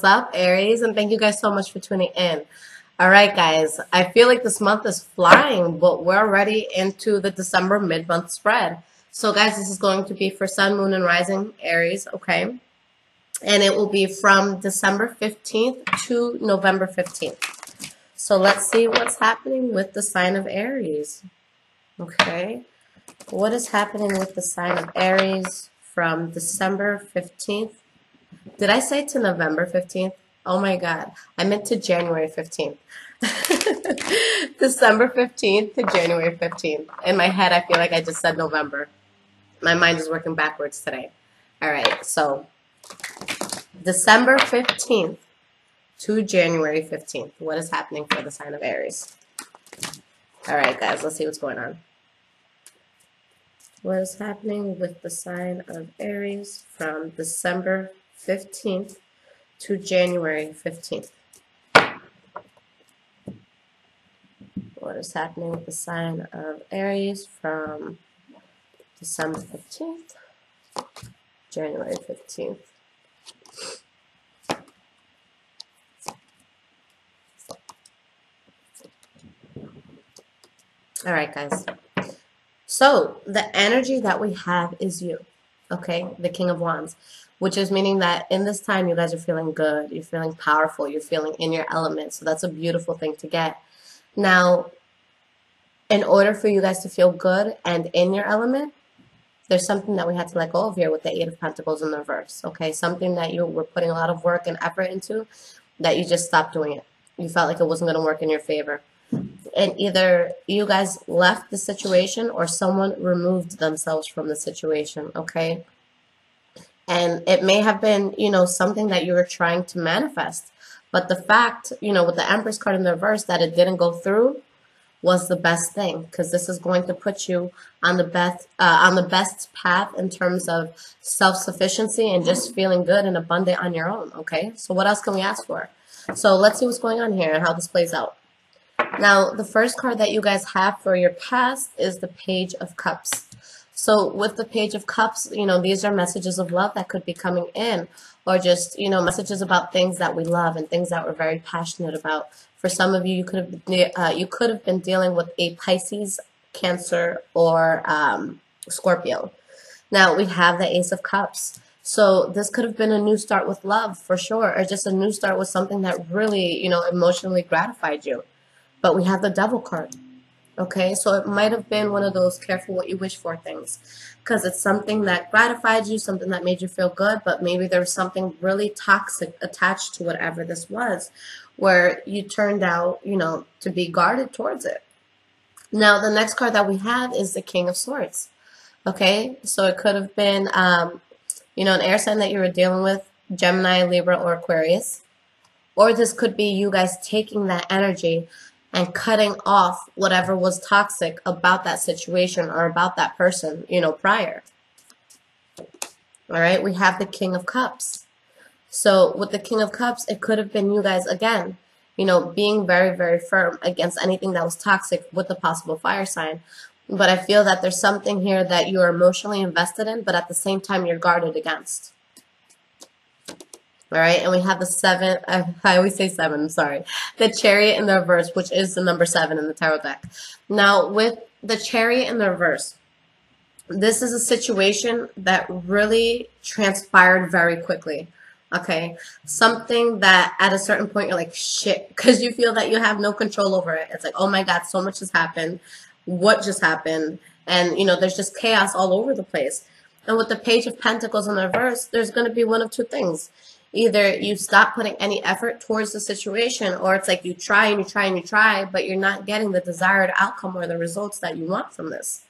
up, Aries? And thank you guys so much for tuning in. All right, guys, I feel like this month is flying, but we're already into the December mid-month spread. So, guys, this is going to be for Sun, Moon, and Rising Aries, okay? And it will be from December 15th to November 15th. So let's see what's happening with the sign of Aries, okay? What is happening with the sign of Aries from December 15th? Did I say to November 15th? Oh my God, I meant to January 15th. December 15th to January 15th. In my head, I feel like I just said November. My mind is working backwards today. All right, so December 15th to January 15th. What is happening for the sign of Aries? All right, guys, let's see what's going on. What is happening with the sign of Aries from December 15th to January 15th? What is happening with the sign of Aries from December 15th, January 15th? All right, guys. So the energy that we have is you, okay? The King of Wands, which is meaning that in this time you guys are feeling good, you're feeling powerful, you're feeling in your element. So that's a beautiful thing to get. Now, in order for you guys to feel good and in your element, there's something that we had to let go of here with the Eight of Pentacles in the reverse, okay? Something that you were putting a lot of work and effort into that you just stopped doing it. You felt like it wasn't going to work in your favor. And either you guys left the situation or someone removed themselves from the situation, okay? And it may have been, you know, something that you were trying to manifest. But the fact, you know, with the Empress card in the reverse that it didn't go through was the best thing, because this is going to put you on the best path in terms of self-sufficiency and just feeling good and abundant on your own, okay? So what else can we ask for? So let's see what's going on here and how this plays out. Now, the first card that you guys have for your past is the Page of Cups. So with the Page of Cups, you know, these are messages of love that could be coming in, or just, you know, messages about things that we love and things that we're very passionate about. For some of you, you could have been dealing with a Pisces, Cancer, or Scorpio. Now, we have the Ace of Cups. So this could have been a new start with love, for sure, or just a new start with something that really, you know, emotionally gratified you. But we have the Devil card, okay? So it might have been one of those careful what you wish for things, because it's something that gratified you, something that made you feel good, but maybe there was something really toxic attached to whatever this was, where you turned out, you know, to be guarded towards it. Now, the next card that we have is the King of Swords, okay? So it could have been, you know, an air sign that you were dealing with, Gemini, Libra, or Aquarius. Or this could be you guys taking that energy and cutting off whatever was toxic about that situation or about that person, you know, prior. All right, we have the King of Cups. So with the King of Cups, it could have been you guys, again, you know, being very, very firm against anything that was toxic with the possible fire sign. But I feel that there's something here that you're emotionally invested in, but at the same time, you're guarded against. All right, and we have the seven, I always say seven, I'm sorry. The Chariot in the reverse, which is the number 7 in the tarot deck. Now, with the Chariot in the reverse, this is a situation that really transpired very quickly, okay? Something that at a certain point you're like, shit, because you feel that you have no control over it. It's like, oh my God, so much has happened. What just happened? And, you know, there's just chaos all over the place. And with the Page of Pentacles in the reverse, there's going to be one of two things. Either you stop putting any effort towards the situation, or it's like you try and you try and you try, but you're not getting the desired outcome or the results that you want from this.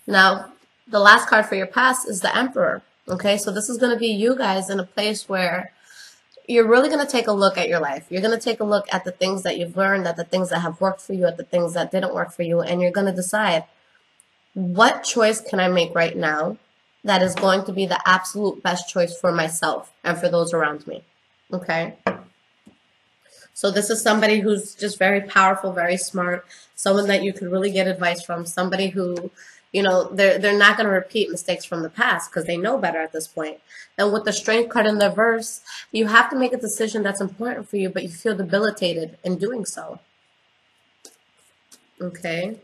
Now, the last card for your past is the Emperor. Okay, so this is going to be you guys in a place where you're really going to take a look at your life. You're going to take a look at the things that you've learned, at the things that have worked for you, at the things that didn't work for you, and you're going to decide, what choice can I make right now that is going to be the absolute best choice for myself and for those around me, okay? So this is somebody who's just very powerful, very smart, someone that you could really get advice from, somebody who, You know, they're not going to repeat mistakes from the past because they know better at this point. And with the Strength card in the reverse, you have to make a decision that's important for you, but you feel debilitated in doing so. Okay.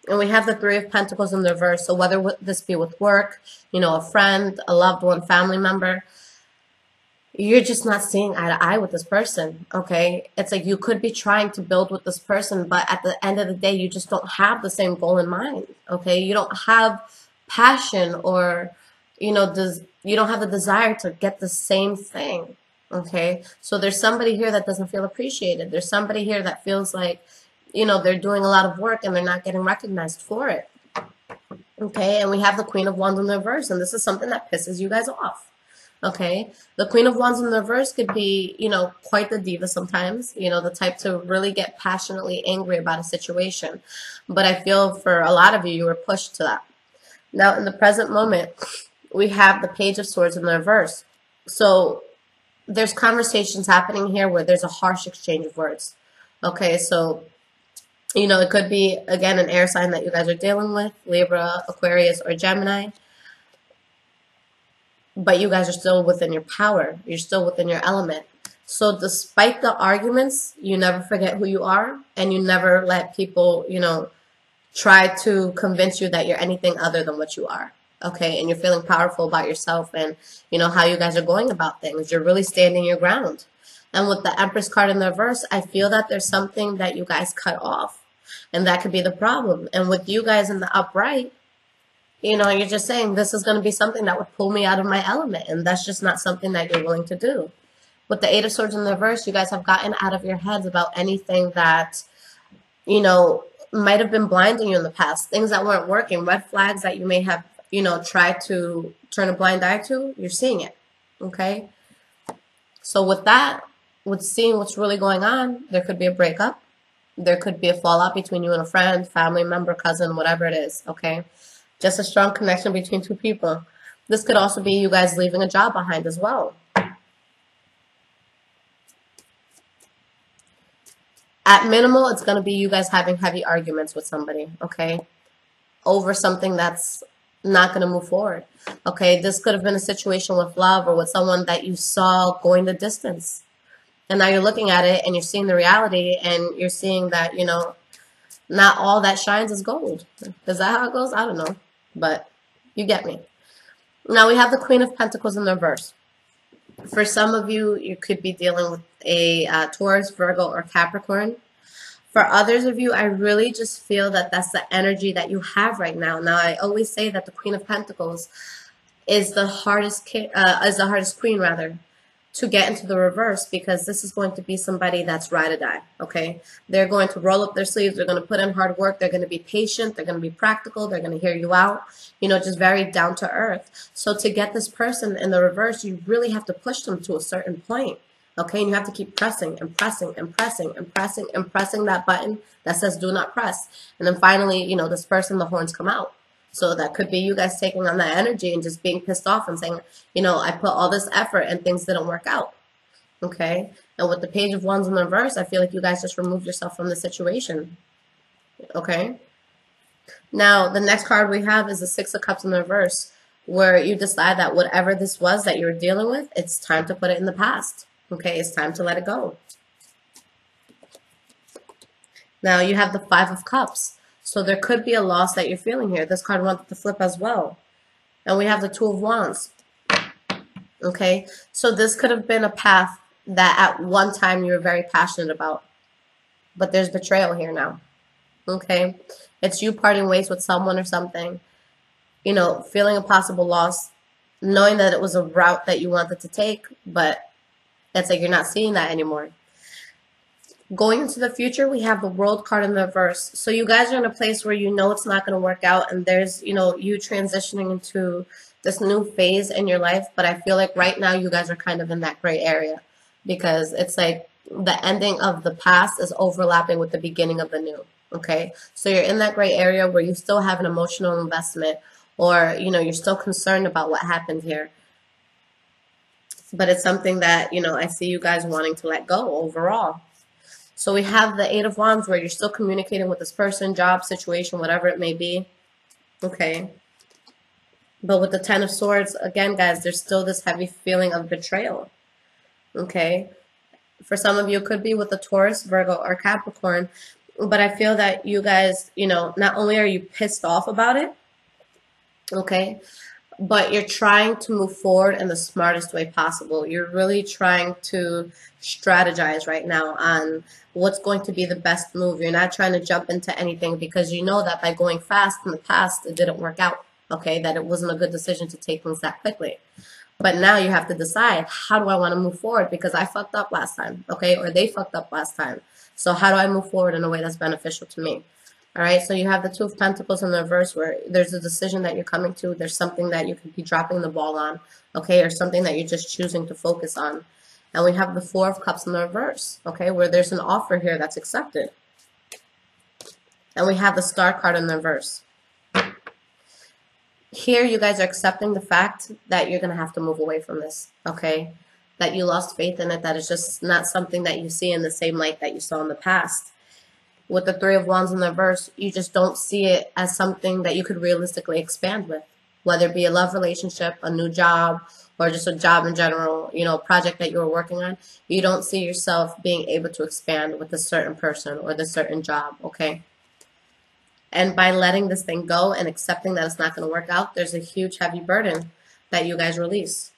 And we have the Three of Pentacles in the reverse. So whether this be with work, you know, a friend, a loved one, family member, you're just not seeing eye to eye with this person, okay? It's like you could be trying to build with this person, but at the end of the day, you just don't have the same goal in mind, okay? You don't have passion or, you know, you don't have the desire to get the same thing, okay? So there's somebody here that doesn't feel appreciated. There's somebody here that feels like, you know, they're doing a lot of work and they're not getting recognized for it, okay? And we have the Queen of Wands in the reverse, and this is something that pisses you guys off. Okay, the Queen of Wands in the reverse could be, you know, quite the diva sometimes, you know, the type to really get passionately angry about a situation. But I feel for a lot of you, you were pushed to that. Now, in the present moment, we have the Page of Swords in the reverse. So there's conversations happening here where there's a harsh exchange of words. Okay, so, you know, it could be, again, an air sign that you guys are dealing with, Libra, Aquarius, or Gemini. But you guys are still within your power. You're still within your element. So despite the arguments, you never forget who you are, and you never let people, you know, try to convince you that you're anything other than what you are. Okay, and you're feeling powerful about yourself and, you know, how you guys are going about things. You're really standing your ground. And with the Empress card in the reverse, I feel that there's something that you guys cut off, and that could be the problem. And with you guys in the upright, you know, you're just saying this is going to be something that would pull me out of my element, and that's just not something that you're willing to do. With the Eight of Swords in the reverse, you guys have gotten out of your heads about anything that, you know, might have been blinding you in the past, things that weren't working, red flags that you may have, you know, tried to turn a blind eye to. You're seeing it, okay? So with that, with seeing what's really going on, there could be a breakup. There could be a fallout between you and a friend, family member, cousin, whatever it is, okay? Just a strong connection between two people. This could also be you guys leaving a job behind as well. At minimal, it's going to be you guys having heavy arguments with somebody, okay? Over something that's not going to move forward, okay? This could have been a situation with love or with someone that you saw going the distance. And now you're looking at it and you're seeing the reality, and you're seeing that, you know, not all that shines is gold. Is that how it goes? I don't know. But you get me. Now we have the Queen of Pentacles in the reverse. For some of you, you could be dealing with a Taurus, Virgo, or Capricorn. For others of you, I really just feel that that's the energy that you have right now. Now, I always say that the Queen of Pentacles is the hardest queen, rather, to get into the reverse, because this is going to be somebody that's ride or die, okay? They're going to roll up their sleeves. They're going to put in hard work. They're going to be patient. They're going to be practical. They're going to hear you out, you know, just very down to earth. So to get this person in the reverse, you really have to push them to a certain point, okay? And you have to keep pressing and pressing and pressing and pressing and pressing that button that says do not press. And then finally, you know, this person, the horns come out. So that could be you guys taking on that energy and just being pissed off and saying, you know, I put all this effort and things didn't work out. Okay? And with the Page of Wands in the reverse, I feel like you guys just removed yourself from the situation. Okay? Now, the next card we have is the Six of Cups in the reverse, where you decide that whatever this was that you were dealing with, it's time to put it in the past. Okay? It's time to let it go. Now, you have the Five of Cups. So there could be a loss that you're feeling here. This card wanted to flip as well. And we have the Two of Wands. Okay? So this could have been a path that at one time you were very passionate about. But there's betrayal here now. Okay? It's you parting ways with someone or something. You know, feeling a possible loss. Knowing that it was a route that you wanted to take. But it's like you're not seeing that anymore. Going into the future, we have the World card in the reverse. So you guys are in a place where you know it's not going to work out, and there's, you know, you transitioning into this new phase in your life. But I feel like right now you guys are kind of in that gray area, because it's like the ending of the past is overlapping with the beginning of the new. Okay? So you're in that gray area where you still have an emotional investment, or, you know, you're still concerned about what happened here. But it's something that, you know, I see you guys wanting to let go overall. So we have the Eight of Wands, where you're still communicating with this person, job, situation, whatever it may be. Okay. But with the Ten of Swords, again, guys, there's still this heavy feeling of betrayal. Okay. For some of you, it could be with the Taurus, Virgo, or Capricorn. But I feel that you guys, you know, not only are you pissed off about it, okay, but you're trying to move forward in the smartest way possible. You're really trying to strategize right now on what's going to be the best move. You're not trying to jump into anything because you know that by going fast in the past, it didn't work out, okay, that it wasn't a good decision to take things that quickly. But now you have to decide, how do I want to move forward? Because I fucked up last time, okay, or they fucked up last time. So how do I move forward in a way that's beneficial to me? All right, so you have the Two of Pentacles in the reverse where there's a decision that you're coming to. There's something that you could be dropping the ball on, okay, or something that you're just choosing to focus on. And we have the Four of Cups in the reverse, okay, where there's an offer here that's accepted. And we have the Star card in the reverse. Here, you guys are accepting the fact that you're going to have to move away from this, okay, that you lost faith in it, that it's just not something that you see in the same light that you saw in the past. With the Three of Wands in the reverse, you just don't see it as something that you could realistically expand with, whether it be a love relationship, a new job, or just a job in general, you know, a project that you were working on. You don't see yourself being able to expand with a certain person or the certain job, okay? And by letting this thing go and accepting that it's not going to work out, there's a huge, heavy burden that you guys release.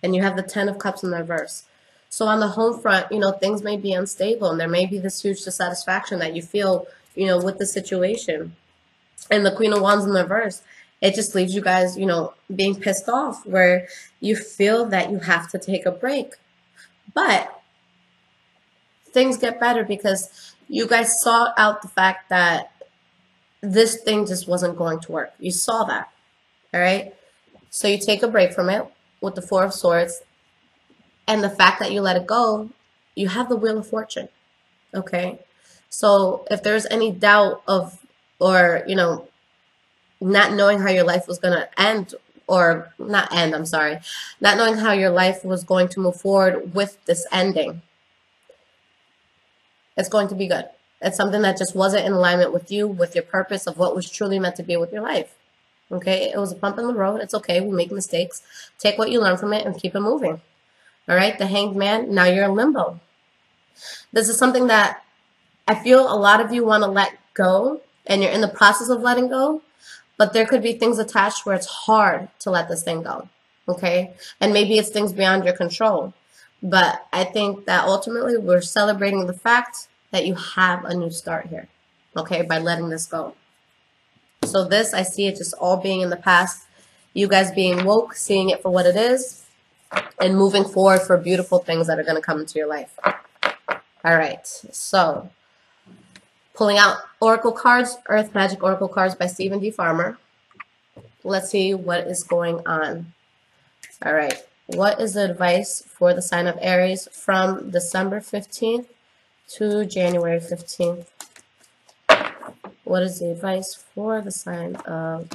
And you have the Ten of Cups in the reverse. So on the home front, you know, things may be unstable and there may be this huge dissatisfaction that you feel, you know, with the situation. And the Queen of Wands in the reverse, it just leaves you guys, you know, being pissed off where you feel that you have to take a break. But things get better because you guys sought out the fact that this thing just wasn't going to work. You saw that, all right? So you take a break from it with the Four of Swords. And the fact that you let it go, you have the Wheel of Fortune, okay? So if there's any doubt of, or, you know, not knowing how your life was going to end, or not end, I'm sorry, not knowing how your life was going to move forward with this ending, it's going to be good. It's something that just wasn't in alignment with you, with your purpose of what was truly meant to be with your life, okay? It was a bump in the road. It's okay. We make mistakes. Take what you learn from it and keep it moving. All right, the Hanged Man, now you're in limbo. This is something that I feel a lot of you want to let go, and you're in the process of letting go, but there could be things attached where it's hard to let this thing go, okay? And maybe it's things beyond your control. But I think that ultimately we're celebrating the fact that you have a new start here, okay, by letting this go. So this, I see it just all being in the past, you guys being woke, seeing it for what it is, and moving forward for beautiful things that are going to come into your life. All right, so pulling out Oracle cards, Earth Magic Oracle cards by Stephen D. Farmer. Let's see what is going on. All right, what is the advice for the sign of Aries from December 15th to January 15th? What is the advice for the sign of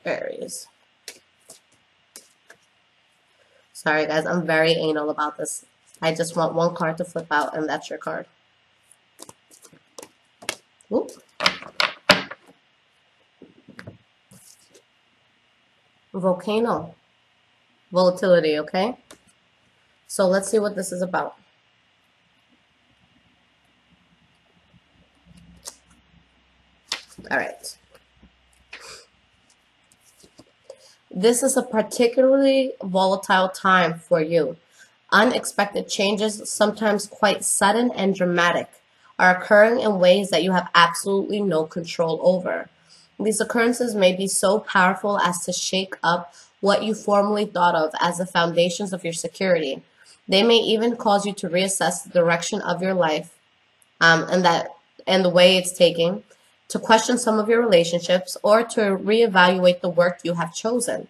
Aries? Sorry, guys, I'm very anal about this. I just want one card to flip out, and that's your card. Oop. Volcano. Volatility, okay? So let's see what this is about. All right. This is a particularly volatile time for you. Unexpected changes, sometimes quite sudden and dramatic, are occurring in ways that you have absolutely no control over. These occurrences may be so powerful as to shake up what you formerly thought of as the foundations of your security. They may even cause you to reassess the direction of your life and the way it's taking, to question some of your relationships, or to reevaluate the work you have chosen.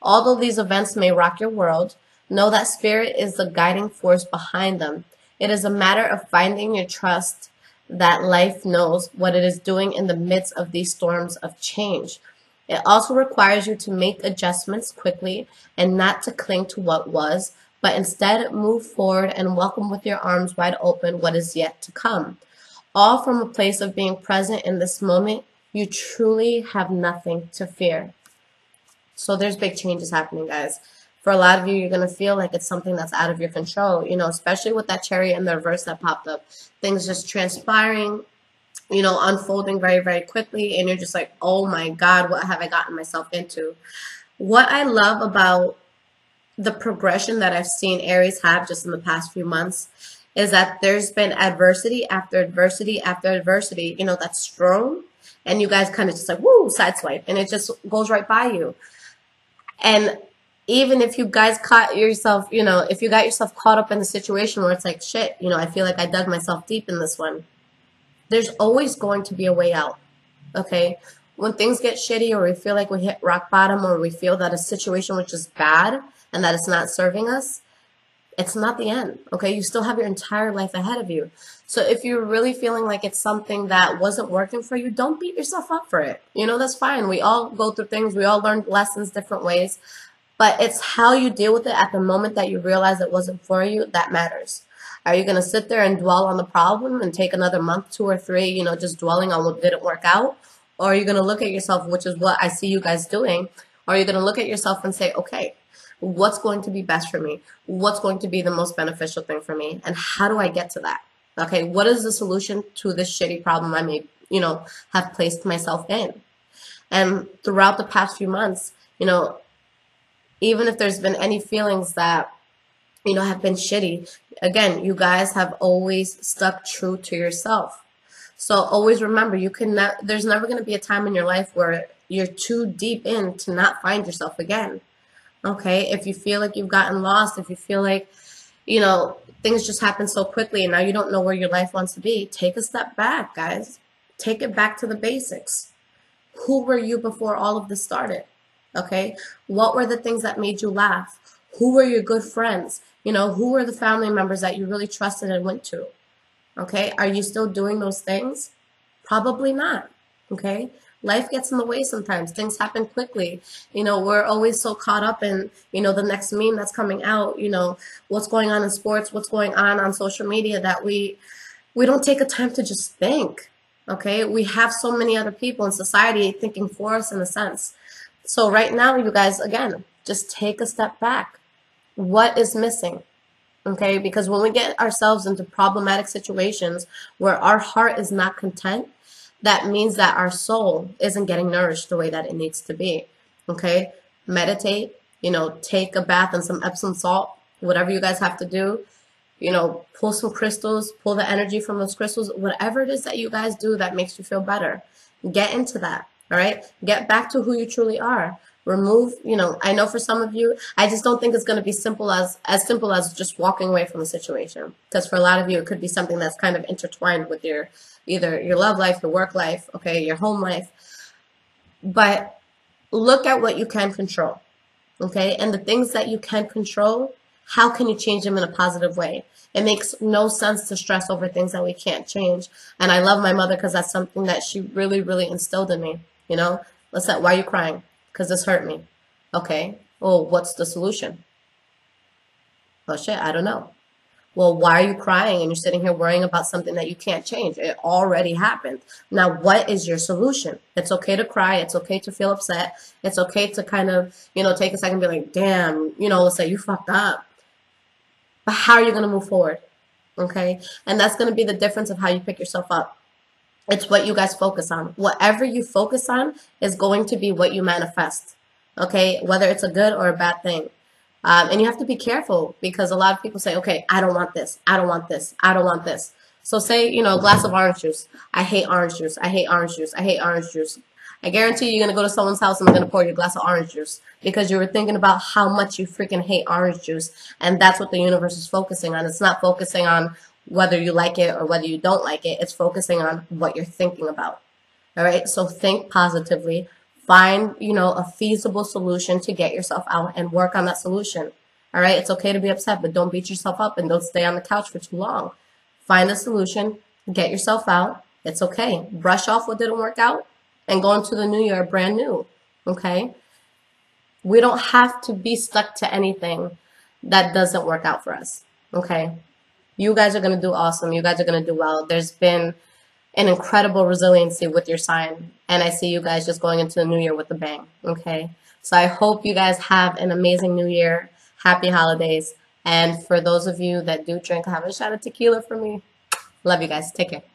Although these events may rock your world, know that Spirit is the guiding force behind them. It is a matter of finding your trust that life knows what it is doing in the midst of these storms of change. It also requires you to make adjustments quickly and not to cling to what was, but instead move forward and welcome with your arms wide open what is yet to come. All from a place of being present in this moment. You truly have nothing to fear. So there's big changes happening, guys. For a lot of you, you're going to feel like it's something that's out of your control, you know, especially with that Chariot in the reverse that popped up. Things just transpiring, you know, unfolding very, very quickly. And you're just like, oh my God, what have I gotten myself into? What I love about the progression that I've seen Aries have just in the past few months is that there's been adversity after adversity after adversity, you know, that's strong. And you guys kind of just like, woo, sideswipe. And it just goes right by you. And even if you guys caught yourself, you know, if you got yourself caught up in the situation where it's like, shit, you know, I feel like I dug myself deep in this one. There's always going to be a way out, okay? When things get shitty or we feel like we hit rock bottom or we feel that a situation which is bad and that it's not serving us, it's not the end, okay? You still have your entire life ahead of you. So if you're really feeling like it's something that wasn't working for you, don't beat yourself up for it. You know, that's fine. We all go through things. We all learn lessons different ways. But it's how you deal with it at the moment that you realize it wasn't for you that matters. Are you going to sit there and dwell on the problem and take another month, 2 or 3, you know, just dwelling on what didn't work out? Or are you going to look at yourself, which is what I see you guys doing? Or are you going to look at yourself and say, okay, what's going to be best for me? What's going to be the most beneficial thing for me? And how do I get to that? Okay, what is the solution to this shitty problem I may, you know, have placed myself in? And throughout the past few months, you know, even if there's been any feelings that, you know, have been shitty, again, you guys have always stuck true to yourself. So always remember, there's never going to be a time in your life where you're too deep in to not find yourself again. Okay, if you feel like you've gotten lost, if you feel like, you know, things just happen so quickly and now you don't know where your life wants to be, take a step back, guys. Take it back to the basics. Who were you before all of this started? Okay, what were the things that made you laugh? Who were your good friends? You know, who were the family members that you really trusted and went to? Okay, are you still doing those things? Probably not. Okay, life gets in the way sometimes. Things happen quickly. You know, we're always so caught up in, you know, the next meme that's coming out, you know, what's going on in sports, what's going on social media, that we don't take a time to just think. Okay, we have so many other people in society thinking for us in a sense. So right now, you guys, again, just take a step back. What is missing? Okay, because when we get ourselves into problematic situations where our heart is not content, that means that our soul isn't getting nourished the way that it needs to be. Okay, meditate, you know, take a bath in some Epsom salt, whatever you guys have to do. You know, pull some crystals, pull the energy from those crystals, whatever it is that you guys do that makes you feel better. Get into that. All right, get back to who you truly are. Remove, you know, I know for some of you, I just don't think it's going to be as simple as just walking away from a situation. Because for a lot of you, it could be something that's kind of intertwined with either your love life, your work life, okay, your home life. But look at what you can control, okay? And the things that you can control, how can you change them in a positive way? It makes no sense to stress over things that we can't change. And I love my mother because that's something that she really, really instilled in me. You know, Lissette, why are you crying? Because this hurt me. Okay, well, what's the solution? Oh shit, I don't know. Well, why are you crying and you're sitting here worrying about something that you can't change? It already happened. Now, what is your solution? It's okay to cry. It's okay to feel upset. It's okay to kind of, you know, take a second and be like, damn, you know, Lissette, you fucked up. But how are you going to move forward? Okay, and that's going to be the difference of how you pick yourself up. It's what you guys focus on. Whatever you focus on is going to be what you manifest, okay? Whether it's a good or a bad thing. And you have to be careful because a lot of people say, okay, I don't want this. I don't want this. I don't want this. So say, you know, a glass of orange juice. I hate orange juice. I hate orange juice. I hate orange juice. I guarantee you're going to go to someone's house and they're going to pour you a glass of orange juice because you were thinking about how much you freaking hate orange juice. And that's what the universe is focusing on. It's not focusing on whether you like it or whether you don't like it. It's focusing on what you're thinking about. All right. So think positively. Find, you know, a feasible solution to get yourself out and work on that solution. All right. It's okay to be upset, but don't beat yourself up and don't stay on the couch for too long. Find a solution. Get yourself out. It's okay. Brush off what didn't work out and go into the new year brand new. Okay. We don't have to be stuck to anything that doesn't work out for us. Okay? You guys are going to do awesome. You guys are going to do well. There's been an incredible resiliency with your sign, and I see you guys just going into the new year with a bang. Okay? So I hope you guys have an amazing new year. Happy holidays. And for those of you that do drink, have a shot of tequila for me. Love you guys. Take care.